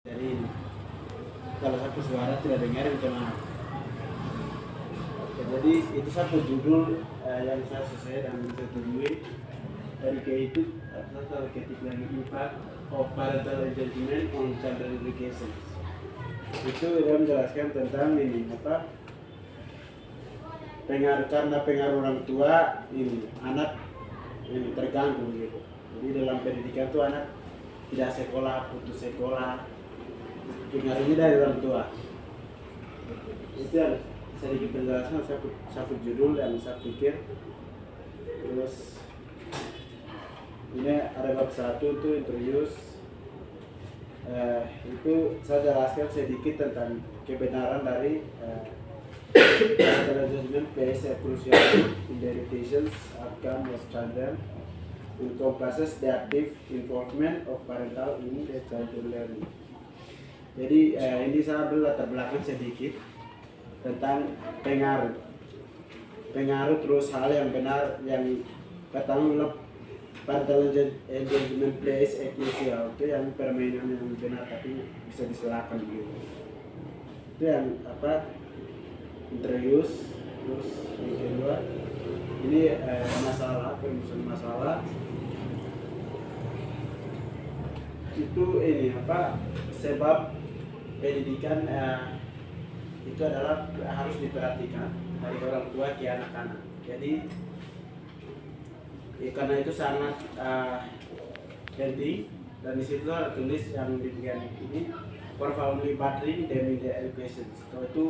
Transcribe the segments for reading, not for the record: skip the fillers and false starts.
Dari kalau satu suara tidak dengar cuma. Jadi itu satu judul yang saya selesai dan saya tungguin dari kayak itu atau ketik lagi impact of parental engagement on child education. Itu dia menjelaskan tentang ini apa karena pengaruh orang tua ini anak ini terganggu gitu. Jadi dalam pendidikan tuh anak tidak sekolah, putus sekolah, pengaruhnya dari orang tua. Itu yang sedikit penjelasan satu judul dan saya pikir. Terus ini ada bab satu itu introduce. Itu saya jelaskan sedikit tentang kebenaran dari parental engagement plays a crucial role in the education's outcome of children. Encompasses the active involvement of parental in the childhood learning. Jadi ini saya latar belakang sedikit tentang pengaruh terus hal yang benar yang pertama parental engagement plays a crucial, itu yang permainan yang benar tapi bisa diserahkan gitu. Itu yang apa introduce. Terus yang kedua ini masalah perumusan masalah itu ini apa sebab pendidikan itu adalah harus diperhatikan dari orang tua ke anak-anak. Jadi karena itu sangat penting dan di situ ada tulis yang di bagian ini profoundly battering them in the education. Kalau itu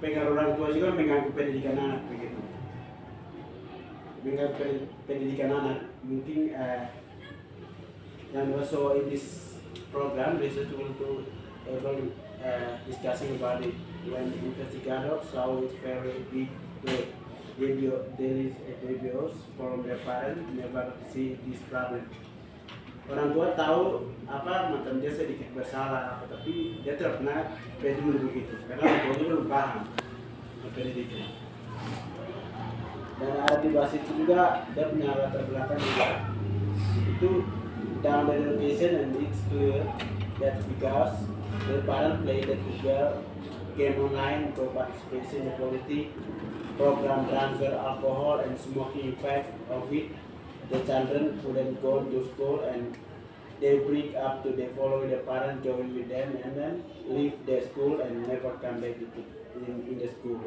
pengaruh orang tua juga mengganggu pendidikan anak begitu. Mengganggu pendidikan anak mungkin and also in this program research will to able discussing about it when investigators saw it very big debios from their parents never see this problem. Orang tua tahu apa macam dia sedikit bersalah tapi dia tidak pernah peduli begitu karena orang tuanya belum paham pendidikan. Dan ada di bawah situ juga dia punya latar belakang juga itu down the education, and it's clear that because the parents play the game online for participation in politics, program transfer alcohol and smoking effect of it, the children couldn't go to school and they break up to they follow the parents join with them and then leave the school and never come back in the school.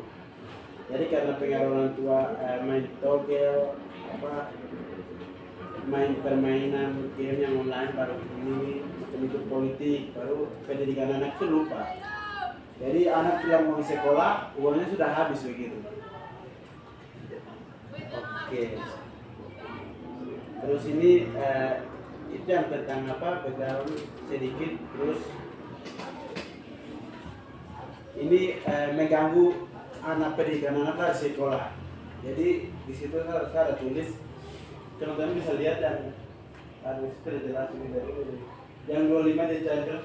Jadi karena pengaruh orang tua main togel apa main permainan game yang online baru ini macam itu politik baru pendidikan anak itu lupa. Jadi anak yang mau sekolah uangnya sudah habis begitu. Oke. Terus ini itu yang tentang apa background sedikit. Terus ini mengganggu anak pendidikan anak dari sekolah. Jadi di situ saya ada tulis. Teman-teman bisa lihat yang harus terjelas ini dari yang 25 di children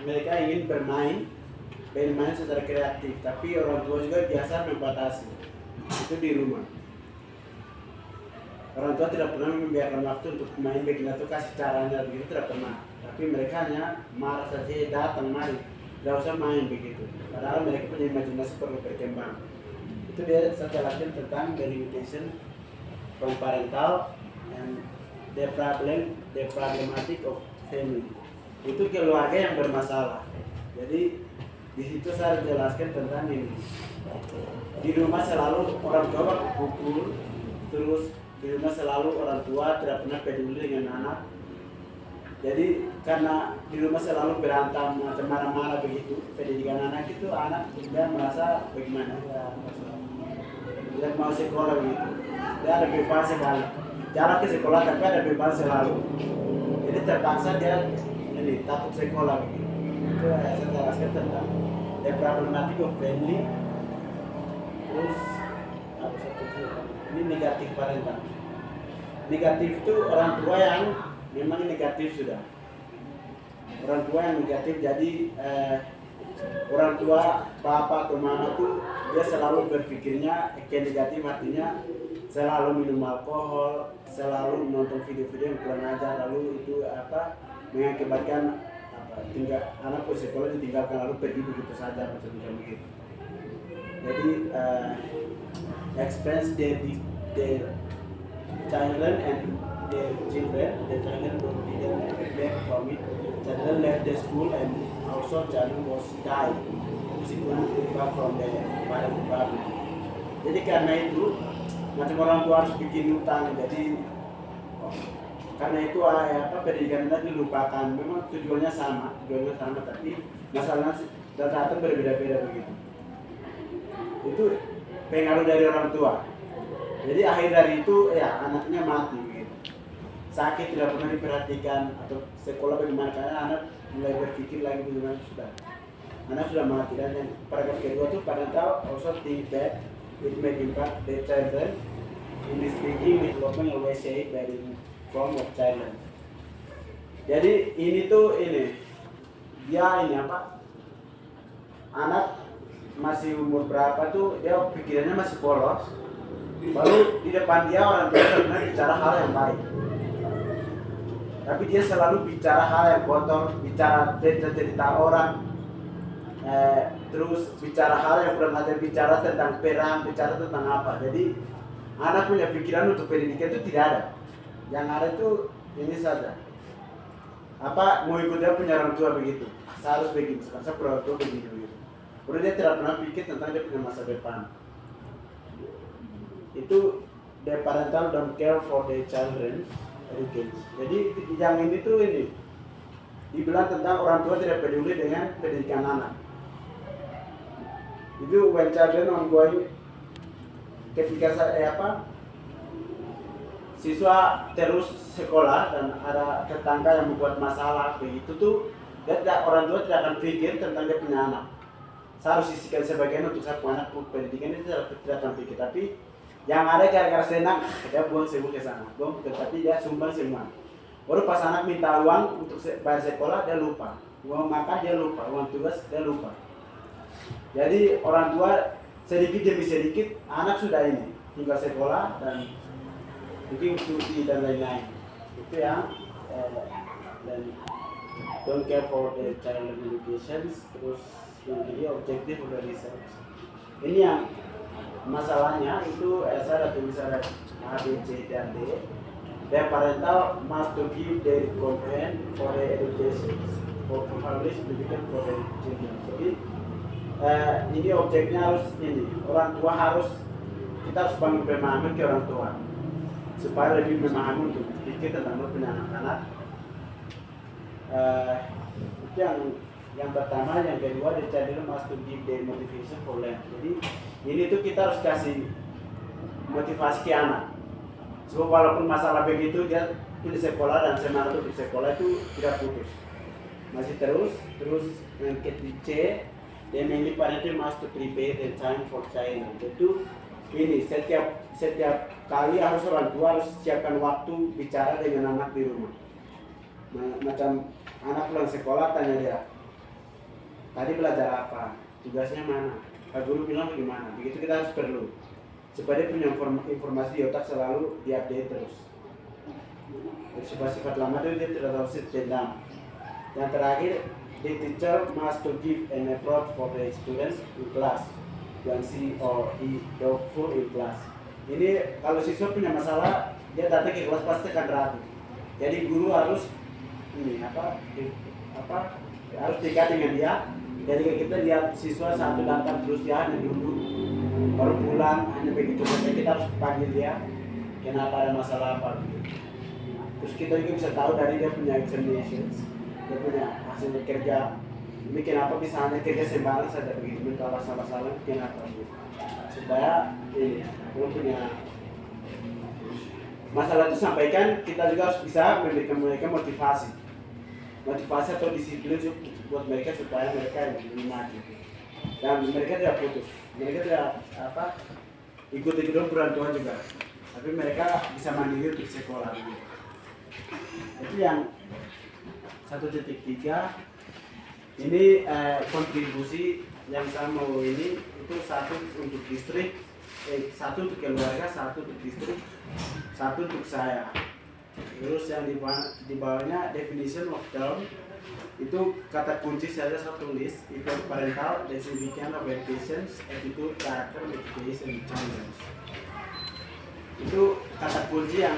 mereka ingin bermain secara kreatif tapi orang tua juga biasa membatasi itu di rumah. Orang tua tidak pernah membiarkan waktu untuk main begini atau kasih caranya begitu tidak pernah tapi mereka hanya marah saja datang mari tidak usah main begitu padahal mereka punya imajinasi perlu berkembang. Itu dia saya jelaskan tentang the limitation from parental and the problematic of family. Itu keluarga yang bermasalah. Jadi di situ saya jelaskan tentang ini. Di rumah selalu orang tua pukul, terus di rumah selalu orang tua tidak pernah peduli dengan anak. Jadi karena di rumah selalu berantem macam marah-marah begitu, pendidikan anak itu anak dia merasa bagaimana dia mau sekolah begitu. Dia ada bebas sekali. Jarak ke sekolah tapi ada bebas selalu. Jadi terpaksa dia ini takut sekolah begitu. Itu saya jelaskan tentang the problematic of family. Terus apa satu ini negatif parental. Negatif itu orang tua yang memang negatif sudah. Orang tua yang negatif jadi orang tua bapak atau mama tuh dia selalu berpikirnya negatif artinya selalu minum alkohol, selalu menonton video-video yang kurang ajar lalu itu apa mengakibatkan apa tinggal anak pun sekolah ditinggalkan lalu pergi begitu saja macam begitu. Jadi expense their children and their children, the children didn't back from it. Children left the school and also children was died. She couldn't back from the parent department. Jadi karena itu macam orang tua harus bikin utang. Jadi karena itu pendidikan anak dilupakan. Memang tujuannya sama tapi masalahnya datang berbeda-beda begitu. Itu pengaruh dari orang tua. Jadi akhir dari itu ya anaknya mati begitu. Sakit tidak pernah diperhatikan atau sekolah bagaimana, karena anak mulai berpikir lagi bagaimana sudah. Anak sudah mati. Dan yang paragraf kedua itu parental also think that it may impact their children. In this thinking, development always say by the form of children. Jadi ini dia anak masih umur berapa tuh dia pikirannya masih polos. Baru di depan dia orang tua sebenarnya bicara hal yang baik, tapi dia selalu bicara hal yang kotor, bicara cerita orang, terus bicara hal yang kurang ajar, bicara tentang perang, bicara tentang apa. Jadi anak punya pikiran untuk pendidikan itu tidak ada. Yang ada itu ini saja. Mau ikut dia punya orang tua begitu. Saya harus begini, saya punya orang tua begitu. Baru dia tidak pernah pikir tentang dia punya masa depan. Itu the parental don't care for the children education. Jadi yang ini dibilang tentang orang tua tidak peduli dengan pendidikan anak. Itu when children ongoing, ketika siswa terus sekolah dan ada tetangga yang membuat masalah begitu tuh, orang tua tidak akan pikir tentang dia punya anak. Saya harus sisihkan sebagian untuk saya punya anak pendidikan, itu tidak akan pikir. Tapi yang ada gara-gara senang, dia buang semua ke sana. Tapi dia sumbang semua. Baru pas anak minta uang untuk bayar sekolah, dia lupa. Uang makan dia lupa, uang tugas dia lupa. Jadi orang tua sedikit demi sedikit anak sudah tinggal sekolah dan mungkin cuti dan lain-lain. Itu yang dan don't care for the child education. Terus yang ini objektif udah research. Ini yang masalahnya itu saya ada tulisan A, B, C, dan D. The parental must to give their consent for the education for publish pendidikan for the children. Jadi ini objeknya harus orang tua kita harus bangun pemahaman ke orang tua supaya lebih memahami untuk pikir tentang punya anak-anak. Itu yang pertama. Yang kedua, the child must to give their motivation for learn. Jadi ini tuh kita harus kasih motivasi ke anak. Sebab walaupun masalah begitu dia pilih sekolah dan semangat untuk sekolah itu tidak putus, masih terus. Yang ketiga C, the mainly parental must to prepare the time for child. Itu setiap kali orang tua harus siapkan waktu bicara dengan anak di rumah. Macam anak pulang sekolah tanya dia, tadi belajar apa, tugasnya mana, Pak Guru bilang bagaimana. Begitu kita harus perlu supaya dia punya informasi di otak selalu diupdate terus. Jadi sifat lama itu dia tidak harus dendam. Yang terakhir, the teacher must to give an approach for the students in class when she or he doubtful in class. Ini kalau siswa punya masalah, dia datang ke kelas pasti akan ragu. Jadi guru harus harus dekat dengan dia. Jadi kita lihat siswa satu datang terus dia hanya duduk, baru pulang hanya begitu saja, kita harus panggil dia kenapa ada masalah apa. Terus kita juga bisa tahu dari dia punya examinations, dia punya hasil kerja. Ini kenapa bisa hanya kerja sembarang saja begitu, kalau salah-salah kenapa gitu. Supaya kalau punya masalah itu sampaikan, kita juga harus bisa memberikan mereka motivasi atau disiplin buat mereka supaya mereka lebih maju dan mereka tidak putus, mereka tidak ikut-ikutan orang tua juga, tapi mereka bisa mandiri untuk sekolah gitu. Itu yang 1.3 ini kontribusi yang saya mau ini itu satu untuk distrik, satu untuk keluarga, satu untuk distrik, satu untuk saya. Terus yang di bawahnya definition of term Itu kata kunci saya tulis event parental, the significance of education, attitude, character, education, challenge. Itu kata kunci yang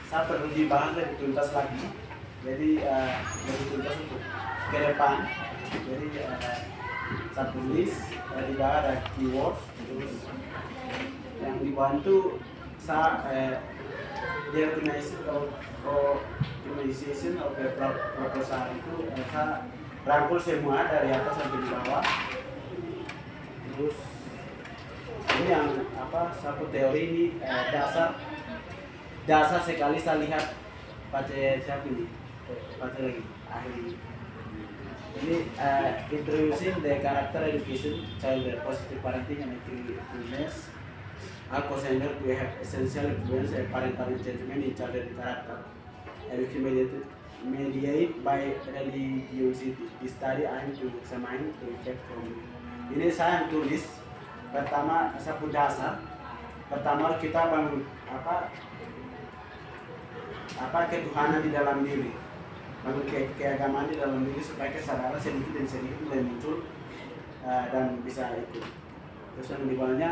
saya perlu dibahas lebih tuntas lagi. Jadi lebih tuntas untuk ke depan. Jadi saya tulis di bawah ada keywords, terus yang dibantu saya the organization of the proposal itu saya rangkul semua dari atas sampai di bawah. Terus ini yang satu teori ini dasar sekali saya lihat baca siapa ini baca lagi ahli ini introducing the character education child positive parenting and mindfulness are considered to have essential influence and parental engagement in child character and mediated by religiosity. Di study aim to examine to effect from ini saya tulis pertama satu dasar pertama kita bangun ketuhanan di dalam diri, bangun keagamaan di dalam diri supaya kesadaran sedikit demi sedikit mulai muncul dan bisa itu. Terus yang dibawanya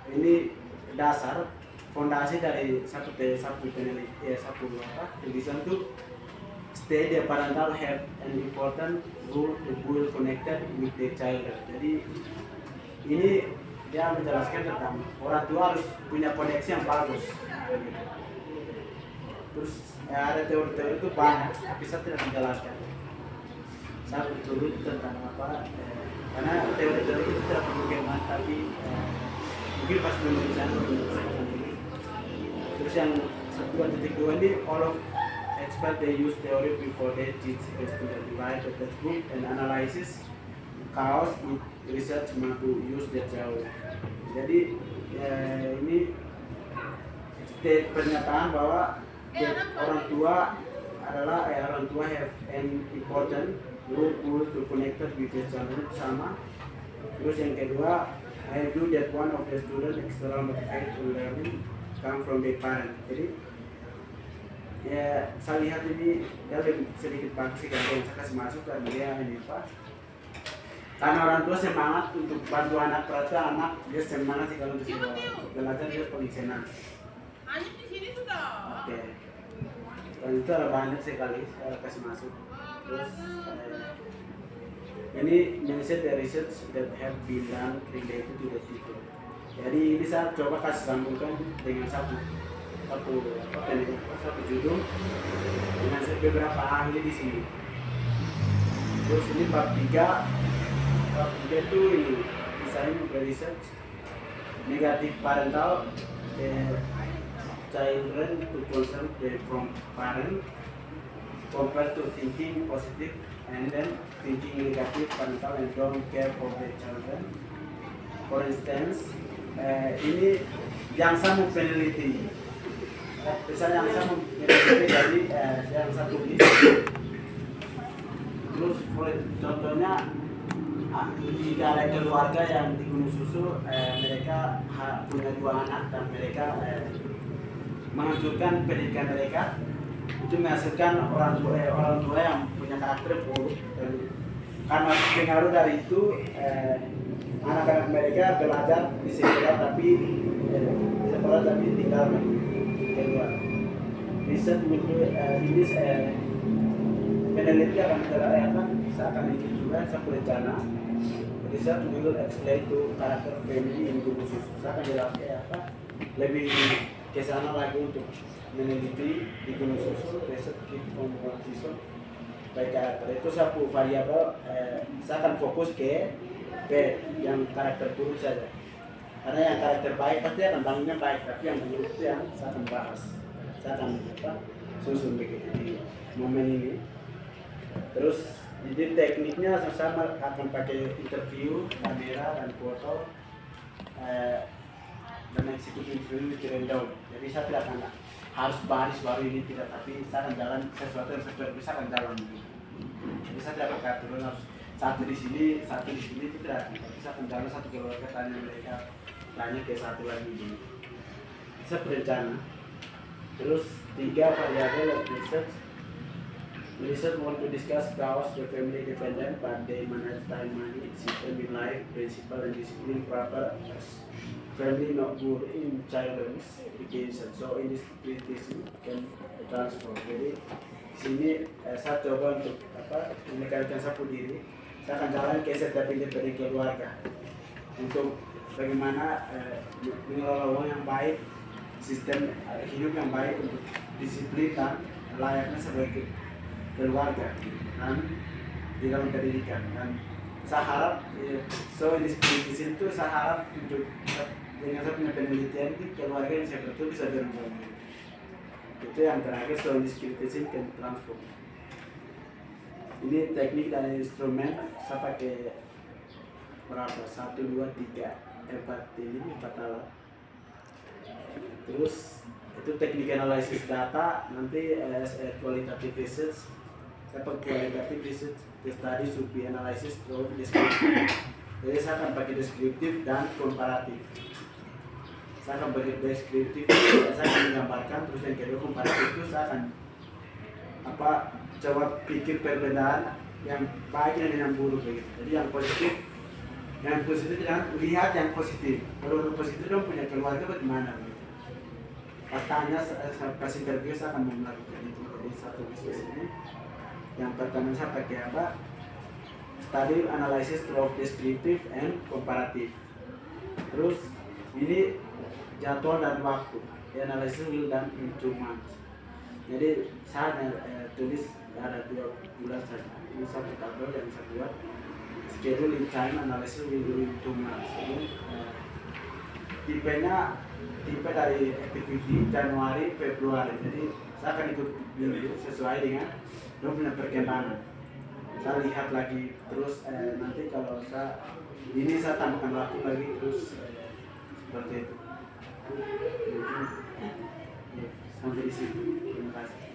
ini dasar fondasi dari satu penelitian tulisan itu stay the parental have an important role to build connected with the child. Jadi ini dia menjelaskan tentang orang tua harus punya koneksi yang bagus. Terus ada teori-teori itu banyak, tapi saya tidak menjelaskan. Saya turut tentang karena teori-teori itu tidak perlu kemat, tapi mungkin pas penulisan ini. Terus yang 1.2 ini all of experts they use theory before they teach the student write the textbook and analysis cause research to use the theory. Jadi ini pernyataan bahwa orang tua have an important role to connect with the children sama. Terus yang kedua, I do that one of the students external motivate to learning come from the parent. Jadi ya saya lihat ini dia lebih sedikit bagus sih kalau saya kasih masuk dan dia ini karena orang tua semangat untuk bantu anak, berarti anak dia semangat sih kalau disuruh belajar dia paling senang. Oke. Dan itu ada banyak sekali saya kasih masuk. Terus ini mention the research that have been done related to the people. Jadi ini saya coba kasih sambungkan dengan satu judul dengan beberapa ahli di sini. Terus ini bab 3 itu ini design research negative parental children to concern from parent compared to thinking positive and then thinking negative parental and don't care for the children. For instance, ini yang saya mau peneliti. Misalnya yang saya mau peneliti dari yang saya tulis. Terus contohnya jika ada keluarga yang di Gunung Susu, mereka punya 2 anak dan mereka menghancurkan pendidikan mereka, itu menghasilkan orang tua yang punya karakter buruk. Dan karena pengaruh dari itu, anak-anak mereka belajar di sekolah tapi tinggal keluar. Riset ini peneliti akan saya akan ikut juga satu rencana. Riset will explain to karakter family in Gunung Susu. Saya akan jelaskan lebih ke sana lagi untuk meneliti di Gunung Susu, riset di Gunung Susu baik karakter itu satu variabel. Saya akan fokus ke yang karakter buruk saja, karena yang karakter baik pasti akan bangunnya baik, tapi yang buruk itu yang saya akan bahas. Saya akan susun begitu di momen ini. Terus jadi tekniknya sama akan pakai interview, kamera dan foto dan eksekutif film di down. Jadi saya tidak akan harus baris baru ini tidak, tapi saya akan jalan sesuatu yang bisa akan jalan. Jadi saya tidak akan turun harus satu di sini itu tidak bisa akan jalan satu keluarga tanya mereka tanya ke satu lagi ini. Saya berencana. Terus 3 variabel of research We also want to discuss chaos, the family dependent, but they manage time, money, system in life, principle and discipline proper as family not good in childhood education. So in this criticism can transform. Jadi sini saya coba untuk meningkatkan sapu diri. Saya akan jalan ke setiap independen keluarga untuk bagaimana mengelola uang yang baik, sistem hidup yang baik untuk disiplin dan layaknya sebagai keluarga dan di dalam pendidikan. Dan saya harap so ini kritis itu saya harap untuk dengan saya punya penelitian di keluarga yang saya betul bisa berubah. Itu yang terakhir, so ini kritis can transform. Ini teknik dan instrumen saya pakai berapa? 1, 2, 3, 4 ini 4 alat. Terus itu teknik analisis data, nanti qualitative research, saya pakai qualitative research, study should be analysis through descriptive. Jadi saya akan pakai deskriptif dan komparatif. Saya akan pakai deskriptif, saya akan menggambarkan, terus yang kedua komparatif itu saya akan coba pikir perbedaan yang baik dan yang buruk begitu. Jadi yang positif dan lihat yang positif. Kalau yang positif dong punya keluarga bagaimana begitu. Pas tanya pas interview saya akan melakukan itu. Jadi satu bisnis ini yang pertama saya pakai apa? Study analysis through descriptive and comparative. Terus ini jadwal dan waktu. The analysis will done in 2 months. Jadi saya tulis ada 2 bulan saja. Ini satu tabel yang saya buat. Schedule in time analysis will do in 2 months. Ini tipe dari activity Januari Februari. Jadi saya akan ikut minggu sesuai dengan punya perkembangan. Saya lihat lagi terus nanti kalau saya tambahkan waktu lagi terus seperti itu. Mungkin sampai di sini. Terima kasih.